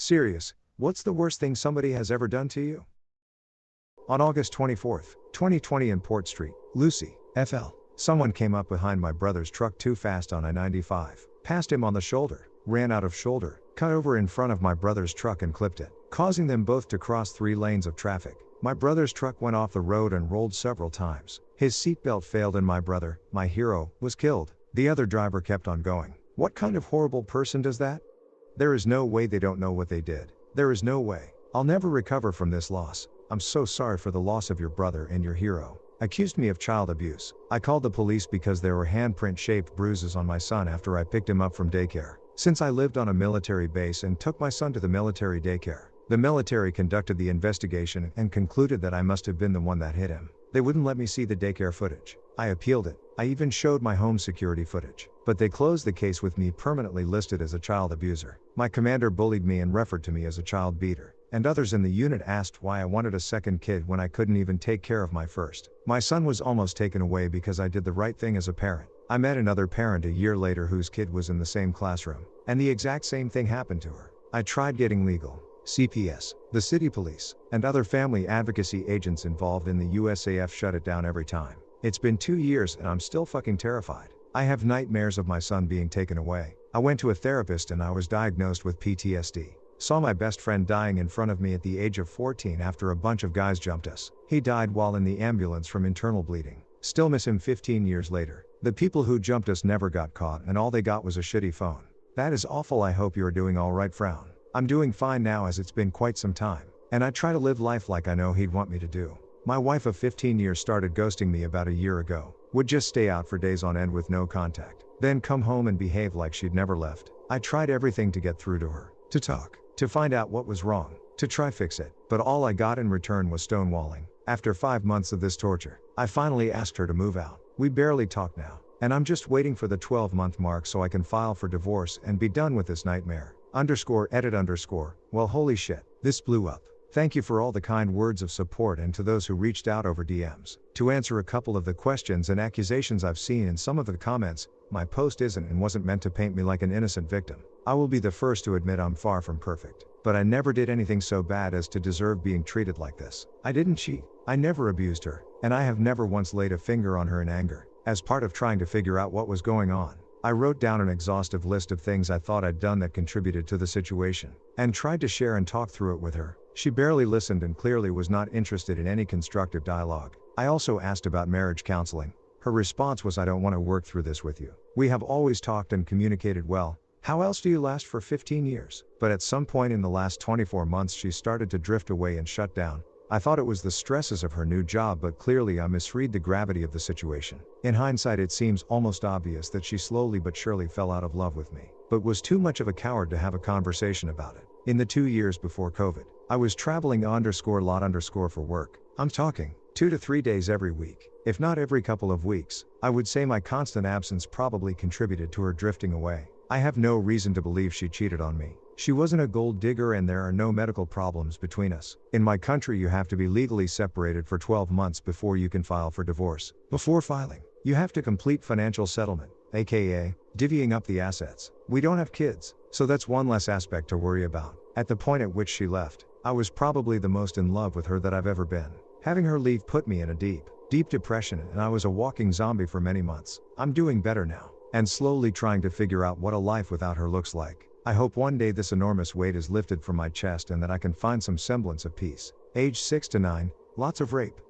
Serious, what's the worst thing somebody has ever done to you? On August 24, 2020 in Port Street, Lucy, FL, someone came up behind my brother's truck too fast on I-95, passed him on the shoulder, ran out of shoulder, cut over in front of my brother's truck and clipped it, causing them both to cross 3 lanes of traffic. My brother's truck went off the road and rolled several times. His seatbelt failed and my brother, my hero, was killed. The other driver kept on going. What kind of horrible person does that? There is no way they don't know what they did. There is no way. I'll never recover from this loss. I'm so sorry for the loss of your brother and your hero. Accused me of child abuse. I called the police because there were handprint-shaped bruises on my son after I picked him up from daycare. Since I lived on a military base and took my son to the military daycare, the military conducted the investigation and concluded that I must have been the one that hit him. They wouldn't let me see the daycare footage. I appealed it. I even showed my home security footage. But they closed the case with me permanently listed as a child abuser. My commander bullied me and referred to me as a child beater. And others in the unit asked why I wanted a second kid when I couldn't even take care of my first. My son was almost taken away because I did the right thing as a parent. I met another parent a year later whose kid was in the same classroom. And the exact same thing happened to her. I tried getting legal. CPS, the city police, and other family advocacy agents involved in the USAF shut it down every time. It's been 2 years and I'm still fucking terrified. I have nightmares of my son being taken away. I went to a therapist and I was diagnosed with PTSD. Saw my best friend dying in front of me at the age of 14 after a bunch of guys jumped us. He died while in the ambulance from internal bleeding. Still miss him 15 years later. The people who jumped us never got caught and all they got was a shitty phone. That is awful. I hope you are doing alright. Frown. I'm doing fine now as it's been quite some time. And I try to live life like I know he'd want me to do. My wife of 15 years started ghosting me about a year ago. Would just stay out for days on end with no contact. Then come home and behave like she'd never left. I tried everything to get through to her. To talk. To find out what was wrong. To try fix it. But all I got in return was stonewalling. After 5 months of this torture, I finally asked her to move out. We barely talk now. And I'm just waiting for the 12-month mark so I can file for divorce and be done with this nightmare. _edit_. Well, holy shit. This blew up. Thank you for all the kind words of support and to those who reached out over DMs. To answer a couple of the questions and accusations I've seen in some of the comments, my post isn't and wasn't meant to paint me like an innocent victim. I will be the first to admit I'm far from perfect. But I never did anything so bad as to deserve being treated like this. I didn't cheat. I never abused her. And I have never once laid a finger on her in anger. As part of trying to figure out what was going on, I wrote down an exhaustive list of things I thought I'd done that contributed to the situation, and tried to share and talk through it with her. She barely listened and clearly was not interested in any constructive dialogue. I also asked about marriage counseling. Her response was, I don't want to work through this with you. We have always talked and communicated well. How else do you last for 15 years? But at some point in the last 24 months she started to drift away and shut down. I thought it was the stresses of her new job, but clearly I misread the gravity of the situation. In hindsight it seems almost obvious that she slowly but surely fell out of love with me, but was too much of a coward to have a conversation about it. In the 2 years before COVID, I was traveling _lot_ for work. I'm talking 2 to 3 days every week, if not every couple of weeks. I would say my constant absence probably contributed to her drifting away. I have no reason to believe she cheated on me. She wasn't a gold digger and there are no medical problems between us. In my country you have to be legally separated for 12 months before you can file for divorce. Before filing, you have to complete financial settlement, aka divvying up the assets. We don't have kids, so that's one less aspect to worry about. At the point at which she left, I was probably the most in love with her that I've ever been. Having her leave put me in a deep depression and I was a walking zombie for many months. I'm doing better now, and slowly trying to figure out what a life without her looks like. I hope one day this enormous weight is lifted from my chest and that I can find some semblance of peace. Age 6 to 9, lots of rape.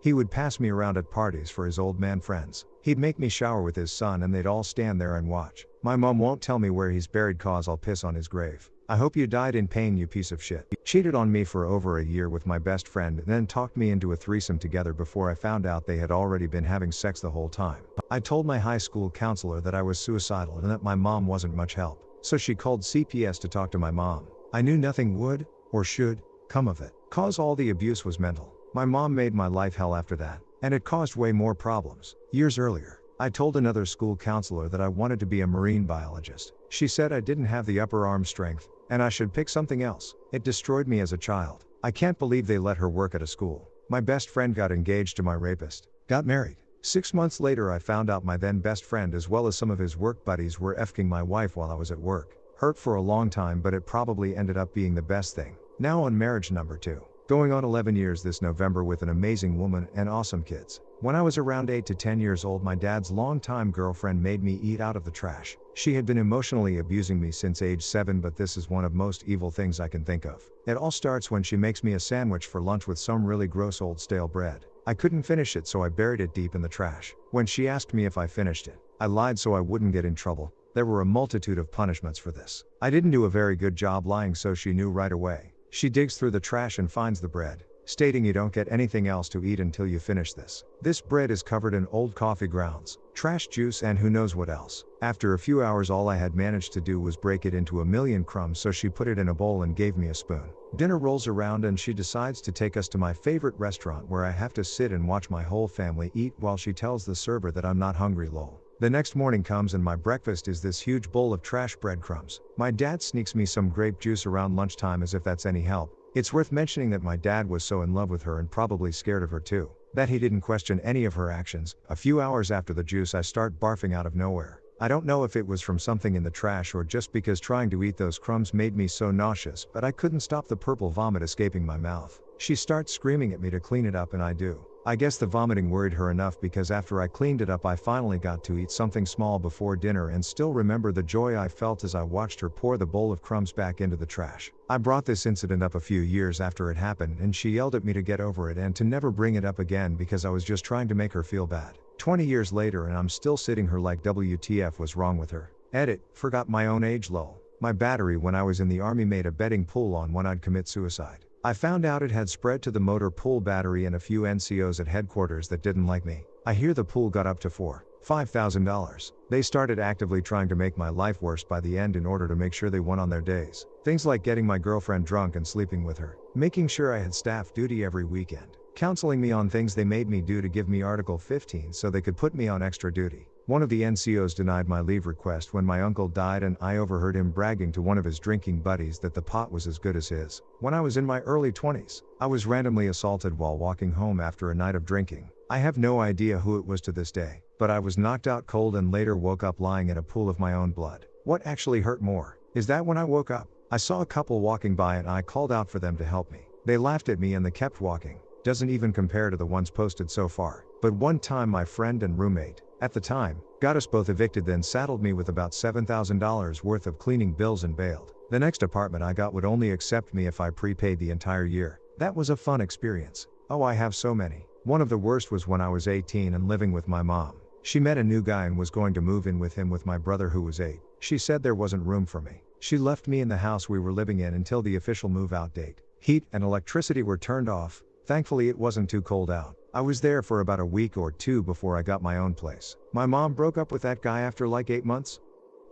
He would pass me around at parties for his old man friends. He'd make me shower with his son and they'd all stand there and watch. My mom won't tell me where he's buried cause I'll piss on his grave. I hope you died in pain, you piece of shit. He cheated on me for over a year with my best friend and then talked me into a threesome together before I found out they had already been having sex the whole time. I told my high school counselor that I was suicidal and that my mom wasn't much help. So she called CPS to talk to my mom. I knew nothing would, or should, come of it, cause all the abuse was mental. My mom made my life hell after that, and it caused way more problems. Years earlier, I told another school counselor that I wanted to be a marine biologist. She said I didn't have the upper arm strength, and I should pick something else. It destroyed me as a child. I can't believe they let her work at a school. My best friend got engaged to my rapist, got married. 6 months later I found out my then best friend as well as some of his work buddies were effing my wife while I was at work. Hurt for a long time, but it probably ended up being the best thing. Now on marriage number 2. Going on 11 years this November with an amazing woman and awesome kids. When I was around 8 to 10 years old, my dad's longtime girlfriend made me eat out of the trash. She had been emotionally abusing me since age 7, but this is one of most evil things I can think of. It all starts when she makes me a sandwich for lunch with some really gross old stale bread. I couldn't finish it, so I buried it deep in the trash. When she asked me if I finished it, I lied so I wouldn't get in trouble. There were a multitude of punishments for this. I didn't do a very good job lying, so she knew right away. She digs through the trash and finds the bread, stating, "You don't get anything else to eat until you finish this. This bread is covered in old coffee grounds, trash juice, and who knows what else." After a few hours, all I had managed to do was break it into a million crumbs, so she put it in a bowl and gave me a spoon. Dinner rolls around and she decides to take us to my favorite restaurant, where I have to sit and watch my whole family eat while she tells the server that I'm not hungry, lol. The next morning comes and my breakfast is this huge bowl of trash breadcrumbs. My dad sneaks me some grape juice around lunchtime, as if that's any help. It's worth mentioning that my dad was so in love with her, and probably scared of her too, that he didn't question any of her actions. A few hours after the juice, I start barfing out of nowhere. I don't know if it was from something in the trash or just because trying to eat those crumbs made me so nauseous, but I couldn't stop the purple vomit escaping my mouth. She starts screaming at me to clean it up, and I do. I guess the vomiting worried her enough, because after I cleaned it up, I finally got to eat something small before dinner, and still remember the joy I felt as I watched her pour the bowl of crumbs back into the trash. I brought this incident up a few years after it happened, and she yelled at me to get over it and to never bring it up again, because I was just trying to make her feel bad. 20 years later and I'm still sitting her like, WTF was wrong with her? Edit, forgot my own age, lol. My battery when I was in the army made a betting pool on when I'd commit suicide. I found out it had spread to the motor pool battery and a few NCOs at headquarters that didn't like me. I hear the pool got up to $5,000. They started actively trying to make my life worse by the end in order to make sure they won on their days. Things like getting my girlfriend drunk and sleeping with her, making sure I had staff duty every weekend, counseling me on things they made me do to give me Article 15 so they could put me on extra duty. One of the NCOs denied my leave request when my uncle died, and I overheard him bragging to one of his drinking buddies that the pot was as good as his. When I was in my early 20s, I was randomly assaulted while walking home after a night of drinking. I have no idea who it was to this day, but I was knocked out cold and later woke up lying in a pool of my own blood. What actually hurt more is that when I woke up, I saw a couple walking by and I called out for them to help me. They laughed at me and they kept walking. Doesn't even compare to the ones posted so far. But one time my friend and roommate, at the time, got us both evicted, then saddled me with about $7,000 worth of cleaning bills and bailed. The next apartment I got would only accept me if I prepaid the entire year. That was a fun experience. Oh, I have so many. One of the worst was when I was 18 and living with my mom. She met a new guy and was going to move in with him with my brother who was 8. She said there wasn't room for me. She left me in the house we were living in until the official move-out date. Heat and electricity were turned off. Thankfully it wasn't too cold out. I was there for about a week or two before I got my own place. My mom broke up with that guy after like 8 months.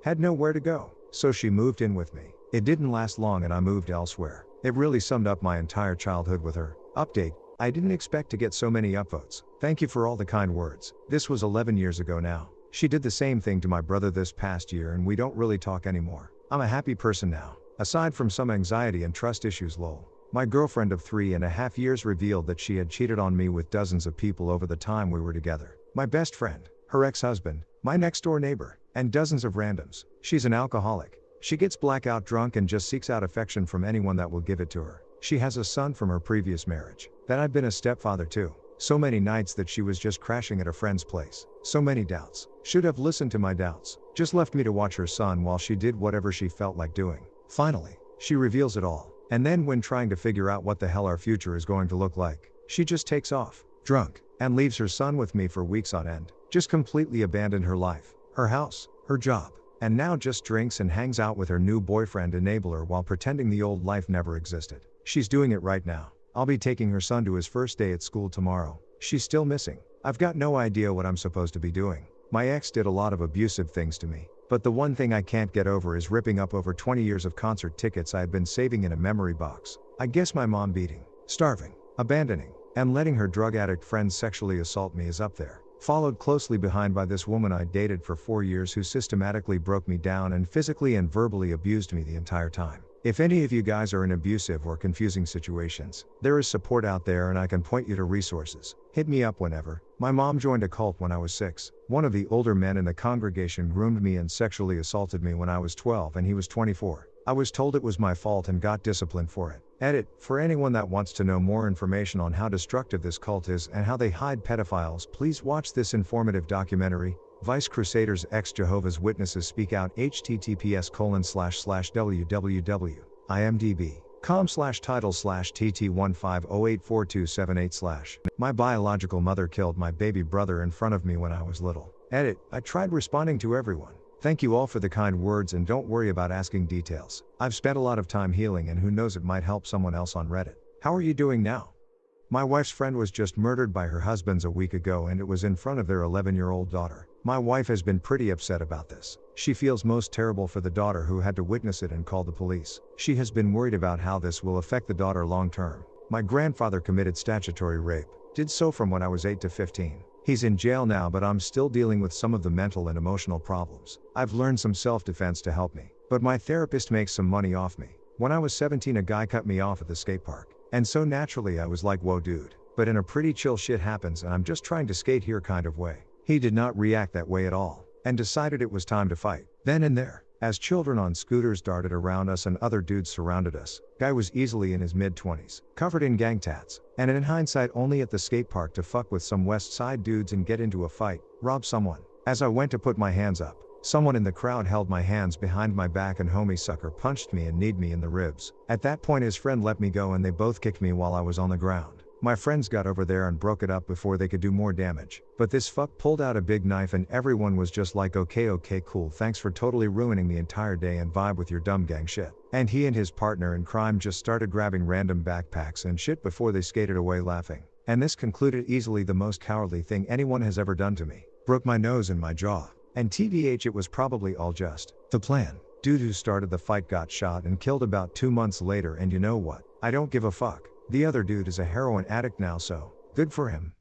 Had nowhere to go, so she moved in with me. It didn't last long and I moved elsewhere. It really summed up my entire childhood with her. Update, I didn't expect to get so many upvotes. Thank you for all the kind words. This was 11 years ago now. She did the same thing to my brother this past year and we don't really talk anymore. I'm a happy person now, aside from some anxiety and trust issues, lol. My girlfriend of 3.5 years revealed that she had cheated on me with dozens of people over the time we were together. My best friend, her ex-husband, my next-door neighbor, and dozens of randoms. She's an alcoholic. She gets blackout drunk and just seeks out affection from anyone that will give it to her. She has a son from her previous marriage that I've been a stepfather to. So many nights that she was just crashing at a friend's place. So many doubts. Should have listened to my doubts. Just left me to watch her son while she did whatever she felt like doing. Finally, she reveals it all. And then when trying to figure out what the hell our future is going to look like, she just takes off, drunk, and leaves her son with me for weeks on end. Just completely abandoned her life, her house, her job, and now just drinks and hangs out with her new boyfriend Enabler while pretending the old life never existed. She's doing it right now. I'll be taking her son to his first day at school tomorrow. She's still missing. I've got no idea what I'm supposed to be doing. My ex did a lot of abusive things to me. But the one thing I can't get over is ripping up over 20 years of concert tickets I had been saving in a memory box. I guess my mom beating, starving, abandoning, and letting her drug addict friends sexually assault me is up there. Followed closely behind by this woman I dated for 4 years who systematically broke me down and physically and verbally abused me the entire time. If any of you guys are in abusive or confusing situations, there is support out there and I can point you to resources. Hit me up whenever. My mom joined a cult when I was 6. One of the older men in the congregation groomed me and sexually assaulted me when I was 12 and he was 24. I was told it was my fault and got disciplined for it. Edit, for anyone that wants to know more information on how destructive this cult is and how they hide pedophiles, please watch this informative documentary, Vice Crusaders x Jehovah's Witnesses Speak Out, https://www.imdb.com/title/tt150842778/. My biological mother killed my baby brother in front of me when I was little. Edit, I tried responding to everyone. Thank you all for the kind words and don't worry about asking details. I've spent a lot of time healing and who knows, it might help someone else on Reddit. How are you doing now? My wife's friend was just murdered by her husband a week ago and it was in front of their 11-year-old daughter. My wife has been pretty upset about this. She feels most terrible for the daughter who had to witness it and call the police. She has been worried about how this will affect the daughter long term. My grandfather committed statutory rape, did so from when I was 8 to 15. He's in jail now, but I'm still dealing with some of the mental and emotional problems. I've learned some self-defense to help me, but my therapist makes some money off me. When I was 17, a guy cut me off at the skate park. And so naturally I was like, whoa dude, but in a pretty chill shit happens and I'm just trying to skate here kind of way. He did not react that way at all, and decided it was time to fight. Then and there, as children on scooters darted around us and other dudes surrounded us, guy was easily in his mid-20s, covered in gang tats, and in hindsight only at the skate park to fuck with some West Side dudes and get into a fight, rob someone. As I went to put my hands up, someone in the crowd held my hands behind my back and homie sucker punched me and kneed me in the ribs. At that point his friend let me go and they both kicked me while I was on the ground. My friends got over there and broke it up before they could do more damage. But this fuck pulled out a big knife and everyone was just like, okay cool, thanks for totally ruining the entire day and vibe with your dumb gang shit. And he and his partner in crime just started grabbing random backpacks and shit before they skated away laughing. And this concluded easily the most cowardly thing anyone has ever done to me. Broke my nose and my jaw. And TBH, it was probably all just the plan. Dude who started the fight got shot and killed about 2 months later, and you know what? I don't give a fuck. The other dude is a heroin addict now, so good for him.